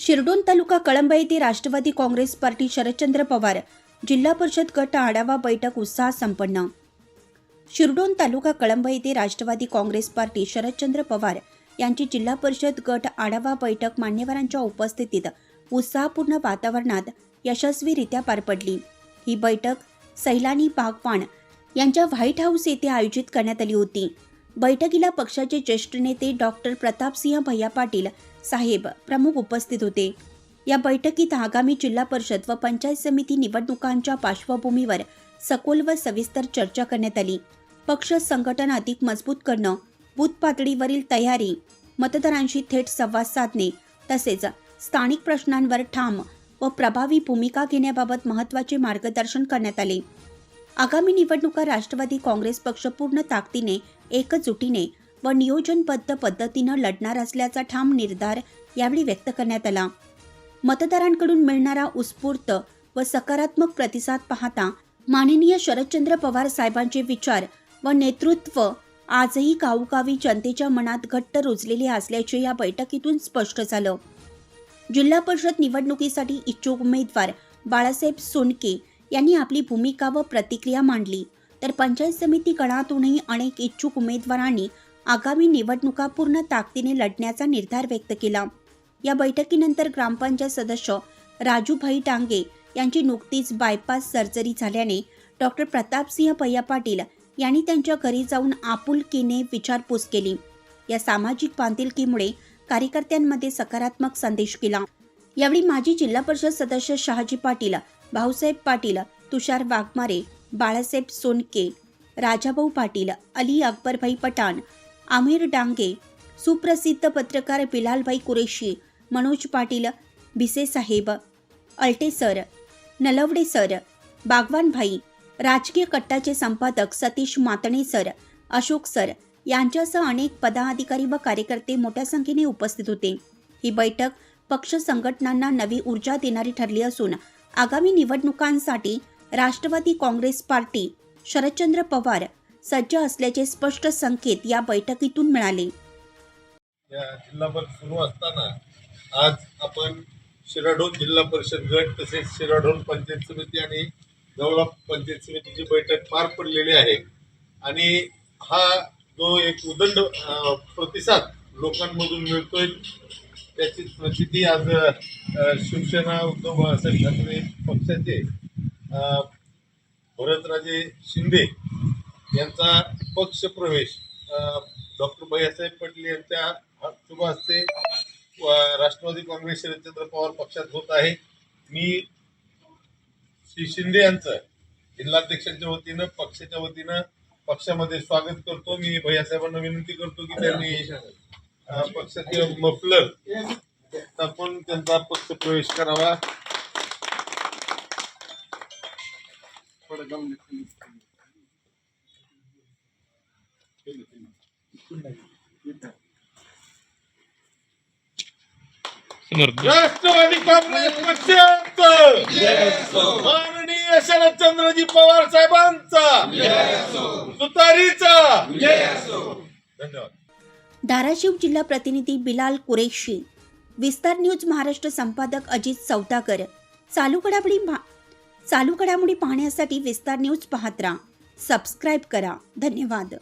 शिरडोन तालुका कळंब येथे राष्ट्रवादी काँग्रेस पार्टी शरदचंद्र पवार जिल्हा परिषद गट आढावा बैठक उत्साहात संपन्न। शिरडोन तालुका कळंब येथे राष्ट्रवादी काँग्रेस पार्टी शरदचंद्र पवार यांची जिल्हा परिषद गट आढावा बैठक मान्यवरांच्या उपस्थितीत उत्साहपूर्ण वातावरणात यशस्वीरित्या पार पडली। ही बैठक सैलानी बागवान यांच्या व्हाईट हाऊस येथे आयोजित करण्यात आली होती। बैठकीला पक्षाचे ज्येष्ठ नेते डॉक्टर प्रतापसिंह भैया पाटील साहेब प्रमुख उपस्थित होते। या बैठकीत आगामी जिल्हा परिषद व पंचायत समिती निवडणुकांच्या पार्श्वभूमीवर सखोल व सविस्तर चर्चा करण्यात आली। पक्ष संघटन अधिक मजबूत करणं, बूथ पातळीवरील तयारी, मतदारांशी थेट संवाद साधणे तसेच स्थानिक प्रश्नांवर ठाम व प्रभावी भूमिका घेण्याबाबत महत्त्वाचे मार्गदर्शन करण्यात आले। आगामी निवडणुका राष्ट्रवादी काँग्रेस पक्ष पूर्ण ताकदीने, एकजुटीने व नियोजनबद्ध पद्धतीने लढणार असल्याचा ठाम निर्धार यावेळी व्यक्त करण्यात आला। मतदारांकडून मिळणारा उत्स्फूर्त व सकारात्मक प्रतिसाद पाहता माननीय शरदचंद्र पवार साहेबांचे विचार व नेतृत्व आजही गावोगावी जनतेच्या मनात घट्ट रुजलेले असल्याचे या बैठकीतून स्पष्ट झालं। जिल्हा परिषद निवडणुकीसाठी इच्छुक उमेदवार बाळासाहेब सोनके यांनी आपली भूमिका व प्रतिक्रिया मांडली, तर पंचायत समिती गणातूनही अनेक इच्छुक उमेदवारांनी आगामी निवडणुका पूर्ण ताकदीने लढण्याचा निर्धार व्यक्त केला। या बैठकीनंतर ग्रामपंचायत सदस्य राजूभाई डांगे यांची नुकतीच बायपास सर्जरी झाल्याने डॉक्टर प्रतापसिंह भैया पाटील यांनी त्यांच्या घरी जाऊन आपुलकीने विचारपूस केली। या सामाजिक बांधिलकीमुळे कार्यकर्त्यांमध्ये सकारात्मक संदेश केला। यावेळी माजी जिल्हा परिषद सदस्य शहाजी पाटील, भाऊसाहेब पाटील, तुषार वाघमारे, बाळासाहेब सोनके, राजाभाऊ पाटील, अली अकबरभाई पठाण, आमिर डांगे, सुप्रसिद्ध पत्रकार बिलालभाई कुरेशी, मनोज पाटील, भिसे साहेब, अल्टे सर, नलवडे सर, बागवान भाई, राजकीय कट्टाचे संपादक सतीश मातणे सर, अशोक सर यांच्यासह अनेक पदाधिकारी व कार्यकर्ते मोठ्या संख्येने उपस्थित होते। ही बैठक पक्ष संघटनांना नवी ऊर्जा देणारी ठरली असून आगामी निवडणुकांसाठी राष्ट्रवादी काँग्रेस पार्टी शरदचंद्र पवार सज्ज असल्याचे स्पष्ट संकेत या बैठकीतून मिळाले। या जिल्हाभर सुरू असताना आज आपण शिराढोण जिल्हा परिषद गट तसेच शिराढोण पंचायत समिती आणि जवळा पंचायत समितीची बैठक पार पडलेली आहे आणि हा जो एक उदंड प्रतिसाद लोकांमधून मिळतोय त्याची प्रचिती आज शिवसेना उद्धव बाळासाहेब ठाकरे पक्षाचे भरतराजे शिंदे यांचा पक्ष प्रवेश डॉक्टर भैयासाहेब पाटील यांच्या शुभ हस्ते राष्ट्रवादी काँग्रेस शरदचंद्र पवार पक्षात होत आहे। मी श्री शिंदे यांचं जिल्हाध्यक्षांच्या वतीनं पक्षाच्या वतीनं पक्षामध्ये स्वागत करतो। मी भैयासाहेबांना विनंती करतो की त्यांनी पक्षाचे मफलर टाकून त्यांचा पक्ष प्रवेश करावा। राष्ट्रवादी काँग्रेस पक्षाचं माननीय शरदचंद्रजी पवार साहेबांचा तुतारीचा धन्यवाद। धाराशिव जिल्हा प्रतिनिधी बिलाल कुरेशी, विस्तार न्यूज महाराष्ट्र संपादक अजित सौदागर। चालू घडामोडी पाहण्यासाठी विस्तार न्यूज पाहत राहा, सबस्क्राईब करा। धन्यवाद।